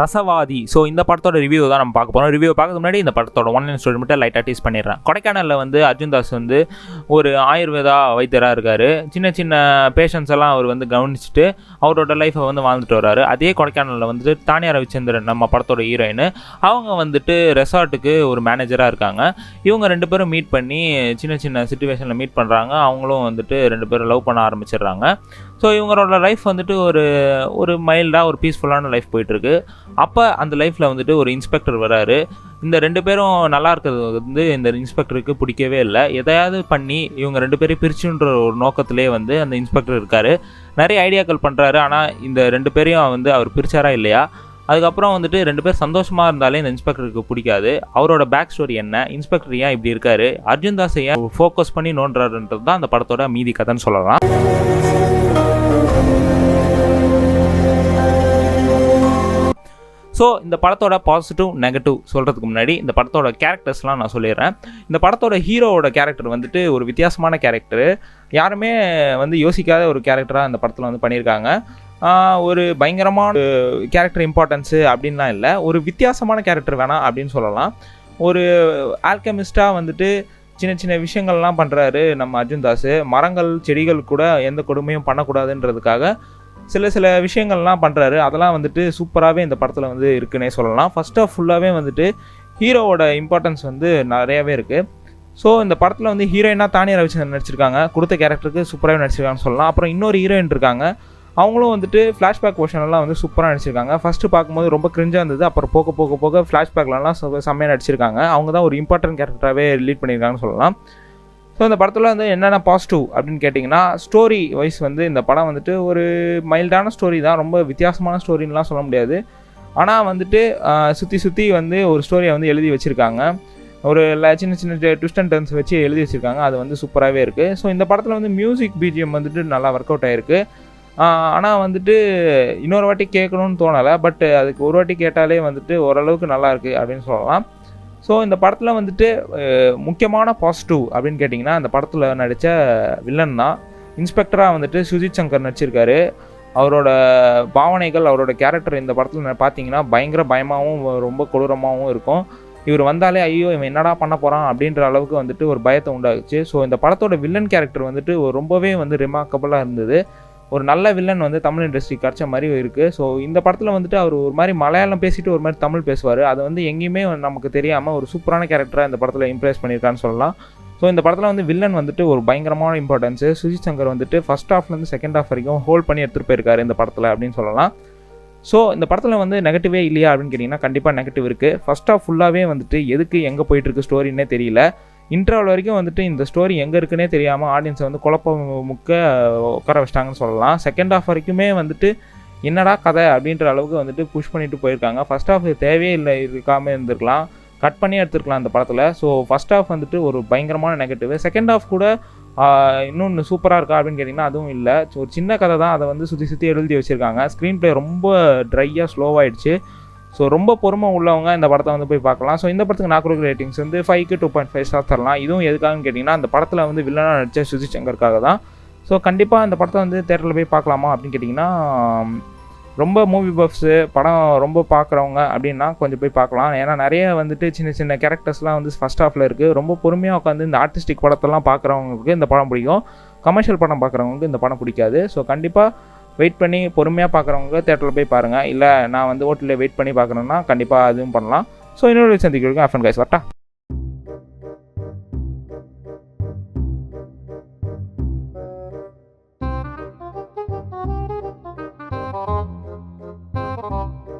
ரசவாதி. So இந்த படத்தோட review தான் நம்ம பார்க்க போகிறோம். ரிவ்யூ பார்க்கறதுக்கு முன்னாடி இந்த படத்தோட ஒன்லைன் ஸ்டோரி மட்டும் லைட்டாக டீஸ் பண்ணிடுறேன். கொடைக்கானலில் வந்து அர்ஜுன் தாஸ் வந்து ஒரு ஆயுர்வேதா வைத்தியராக இருக்கார். சின்ன சின்ன பேஷண்ட்ஸ் எல்லாம் அவர் வந்து கவனிச்சுட்டு அவரோட லைஃப்பை வந்து வாழ்ந்துட்டு வர்றாரு. அதே கொடைக்கானலில் வந்துட்டு தானியா ரவிச்சந்திரன் நம்ம படத்தோட ஹீரோயின், அவங்க வந்துட்டு ரெசார்ட்டுக்கு ஒரு மேனேஜராக இருக்காங்க. இவங்க 2 பேரும் மீட் பண்ணி சின்ன சின்ன சிச்சுவேஷனில் மீட் பண்ணுறாங்க. அவங்களும் வந்துட்டு 2 பேரும் லவ் பண்ண ஆரம்பிச்சிடுறாங்க. ஸோ இவங்களோட லைஃப் வந்துட்டு ஒரு மைல்டாக ஒரு பீஸ்ஃபுல்லான லைஃப் போயிட்டுருக்கு. அப்போ அந்த லைஃப்பில் வந்துட்டு ஒரு இன்ஸ்பெக்டர் வராரு. இந்த 2 பேரும் நல்லா இருக்கிறது வந்து இந்த இன்ஸ்பெக்டருக்கு பிடிக்கவே இல்லை. எதையாவது பண்ணி இவங்க 2 பேரையும் பிரிச்சுன்ற ஒரு நோக்கத்திலே வந்து அந்த இன்ஸ்பெக்டர் இருக்கார். நிறைய ஐடியாக்கள் பண்ணுறாரு. ஆனால் இந்த 2 பேரையும் வந்து அவர் பிரிச்சாரா இல்லையா, அதுக்கப்புறம் வந்துட்டு 2 பேர் சந்தோஷமாக இருந்தாலே இந்த இன்ஸ்பெக்டருக்கு பிடிக்காது. அவரோட பேக் ஸ்டோரி என்ன, இன்ஸ்பெக்டர் ஏன் இப்படி இருக்காரு, அர்ஜுன் தாஸ் ஏன் ஃபோக்கஸ் பண்ணி நோண்டுறாருன்றது தான் அந்த படத்தோட மீதி கதைன்னு சொல்லலாம். ஸோ இந்த படத்தோட பாசிட்டிவ் நெகட்டிவ் சொல்கிறதுக்கு முன்னாடி இந்த படத்தோட கேரக்டர்ஸ்லாம் நான் சொல்லிடுறேன். இந்த படத்தோட ஹீரோவோட கேரக்டர் வந்துட்டு ஒரு வித்தியாசமான கேரக்டரு. யாருமே வந்து யோசிக்காத ஒரு கேரக்டராக இந்த படத்தில் வந்து பண்ணியிருக்காங்க. ஒரு பயங்கரமான கேரக்டர் இம்பார்ட்டன்ஸு அப்படின்லாம் இல்லை, ஒரு வித்தியாசமான கேரக்டர் வேணாம் அப்படின்னு சொல்லலாம். ஒரு ஆல்கெமிஸ்டாக வந்துட்டு சின்ன சின்ன விஷயங்கள்லாம் பண்ணுறாரு நம்ம அர்ஜுன் தாஸ். மரங்கள் செடிகள் கூட எந்த கொடுமையும் பண்ணக்கூடாதுன்றதுக்காக சில விஷயங்கள்லாம் பண்ணுறாரு. அதெல்லாம் வந்துட்டு சூப்பராகவே இந்த படத்தில் வந்து இருக்குன்னே சொல்லலாம். ஃபர்ஸ்ட் ஆஃப் ஃபுல்லாகவே வந்துட்டு ஹீரோவோட இம்பார்ட்டன்ஸ் வந்து நிறையாவே இருக்குது. ஸோ இந்த படத்தில் வந்து ஹீரோயினாக தானியா ரவிச்சந்திரன் நடிச்சிருக்காங்க. கொடுத்த கேரக்டருக்கு சூப்பராகவே நடிச்சிருக்காங்கன்னு சொல்லலாம். அப்புறம் இன்னொரு ஹீரோயின் இருக்காங்க, அவங்களும் வந்துட்டு ஃப்ளாஷ்பேக் போர்ஷன்லாம் வந்து சூப்பராக நடிச்சிருக்காங்க. ஃபஸ்ட்டு பார்க்கும்போது ரொம்ப கிரிஞ்சாக இருந்தது. அப்புறம் போக ஃப்ளாஷ்பேக்லாம் செம்மையாக நடிச்சிருக்காங்க. அவங்க தான் ஒரு இம்பார்ட்டன்ட் கேரக்டராகவே லீட் பண்ணியிருக்காங்கன்னு சொல்லலாம். ஸோ இந்த படத்தில் வந்து என்னென்ன பாசிட்டிவ் அப்படின்னு கேட்டிங்கன்னா, ஸ்டோரி வைஸ் வந்து இந்த படம் வந்துட்டு ஒரு மைல்டான ஸ்டோரி தான், ரொம்ப வித்தியாசமான ஸ்டோரின்லாம் சொல்ல முடியாது. ஆனால் வந்துட்டு சுற்றி வந்து ஒரு ஸ்டோரியை வந்து எழுதி வச்சுருக்காங்க. ஒரு சின்ன சின்ன ட்விஸ்ட் அண்ட் டர்ன்ஸ் வச்சு எழுதி வச்சுருக்காங்க. அது வந்து சூப்பராகவே இருக்குது. ஸோ இந்த படத்தில் வந்து மியூசிக் பிஜிஎம் வந்துட்டு நல்லா ஒர்க் அவுட் ஆகிருக்கு. ஆனால் வந்துட்டு இன்னொரு வாட்டி கேட்கணும்னு தோணலை. பட் அதுக்கு ஒரு வாட்டி கேட்டாலே வந்துட்டு ஓரளவுக்கு நல்லாயிருக்கு அப்படின்னு சொல்லலாம். ஸோ இந்த படத்தில் வந்துட்டு முக்கியமான பாசிட்டிவ் அப்படின்னு கேட்டிங்கன்னா, அந்த படத்தில் நடித்த வில்லன் தான். இன்ஸ்பெக்டராக வந்துட்டு சுஜித் சங்கர் நடிச்சிருக்காரு. அவரோட பாவனைகள், அவரோட கேரக்டர் இந்த படத்தில் பார்த்தீங்கன்னா பயங்கர பயமாகவும் ரொம்ப கொடூரமாகவும் இருக்கும். இவர் வந்தாலே ஐயோ இவன் என்னடா பண்ண போகிறான் அப்படின்ற அளவுக்கு வந்துட்டு ஒரு பயத்தை உண்டாகுச்சு. ஸோ இந்த படத்தோட வில்லன் கேரக்டர் வந்துட்டு ரொம்பவே வந்து ரிமார்க்கபுளாக இருந்தது. ஒரு நல்ல வில்லன் வந்து தமிழ் இண்டஸ்ட்ரி கிடச்ச மாதிரி இருக்குது. ஸோ இந்த படத்தில் வந்துட்டு அவர் ஒரு மாதிரி மலையாளம் பேசிட்டு ஒரு மாதிரி தமிழ் பேசுவார். அது வந்து எங்கேயுமே நமக்கு தெரியாமல் ஒரு சூப்பரான கேரக்டராக இந்த படத்தில் இம்ப்ரெஸ் பண்ணியிருக்கான்னு சொல்லலாம். ஸோ இந்த படத்தில் வந்து வில்லன் வந்துட்டு ஒரு பயங்கரமான இம்பார்ட்டன்ஸு. சுஜித் சங்கர் வந்துட்டு ஃபர்ஸ்ட் ஹாஃப்லேருந்து செகண்ட் ஹாஃப் வரைக்கும் ஹோல்ட் பண்ணி எடுத்துகிட்டு போயிருக்காரு இந்த படத்தில் அப்படின்னு சொல்லலாம். ஸோ இந்த படத்தில் வந்து நெகட்டிவே இல்லையா அப்படின்னு கேட்டிங்கன்னா, கண்டிப்பாக நெகட்டிவ் இருக்குது. ஃபர்ஸ்ட் ஹாஃப் ஃபுல்லாகவே வந்துட்டு எதுக்கு எங்கே போயிட்டுருக்கு ஸ்டோரின்னே தெரியல. இன்டர்வல் வரைக்கும் வந்துட்டு இந்த ஸ்டோரி எங்கே இருக்குன்னே தெரியாமல் ஆடியன்ஸை வந்து குழப்பமுக்க உட்கார வச்சிட்டாங்கன்னு சொல்லலாம். செகண்ட் ஹாஃப் வரைக்குமே வந்துட்டு என்னடா கதை அப்படின்ற அளவுக்கு வந்துட்டு புஷ் பண்ணிட்டு போயிருக்காங்க. ஃபர்ஸ்ட் ஹாஃப் தேவையே இல்லை, இருக்காமல் இருந்திருக்கலாம், கட் பண்ணி எடுத்துருக்கலாம் இந்த படத்தில். ஸோ ஃபர்ஸ்ட் ஹாஃப் வந்துட்டு ஒரு பயங்கரமான நெகட்டிவ். செகண்ட் ஹாஃப் கூட இன்னொன்று சூப்பராக இருக்கா அப்படின்னு கேட்டிங்கன்னா அதுவும் இல்லை. ஒரு சின்ன கதை தான், அதை வந்து சுற்றி எழுதி வச்சுருக்காங்க. ஸ்க்ரீன் ப்ளே ரொம்ப ட்ரையாக ஸ்லோவாகிடுச்சு. ஸோ ரொம்ப பொறுமை உள்ளவங்க இந்த படத்தை வந்து போய் பார்க்கலாம். ஸோ இந்த படத்துக்கு நான் கொடுக்குற ரேட்டிங்ஸ் வந்து 5க்கு 2.5 ஸ்டார்ஸ் தரலாம். இதுவும் எதுக்காகன்னு கேட்டிங்கன்னா, அந்த படத்தில் வந்து வில்லனாக நடித்த சுஜித் சங்கருக்காக தான். ஸோ கண்டிப்பாக இந்த படத்தை வந்து தேட்டரில் போய் பார்க்கலாமா அப்படின்னு கேட்டிங்கன்னா, ரொம்ப மூவி பஃப்ஸு படம் ரொம்ப பார்க்குறவங்க அப்படின்னா கொஞ்சம் போய் பார்க்கலாம். ஏன்னா நிறைய வந்துட்டு சின்ன சின்ன கேரக்டர்ஸ்லாம் வந்து ஃபஸ்ட் ஹாஃபில் இருக்குது. ரொம்ப பொறுமையாக உட்காந்து இந்த ஆர்டிஸ்டிக் படத்தெல்லாம் பார்க்குறவங்களுக்கு இந்த படம் பிடிக்கும். கமர்ஷியல் படம் பார்க்குறவங்களுக்கு இந்த படம் பிடிக்காது. ஸோ கண்டிப்பாக வெயிட் பண்ணி பொறுமையாக பார்க்குறவங்க தேட்டரில் போய் பாருங்கள். இல்லை நான் வந்து ஓட்டில் வெயிட் பண்ணி பார்க்குறேன்னா கண்டிப்பாக அதுவும் பண்ணலாம். ஸோ இன்னொரு சந்திக்கிறதுக்கு ஆஃபன் கைஸ் வரட்டா.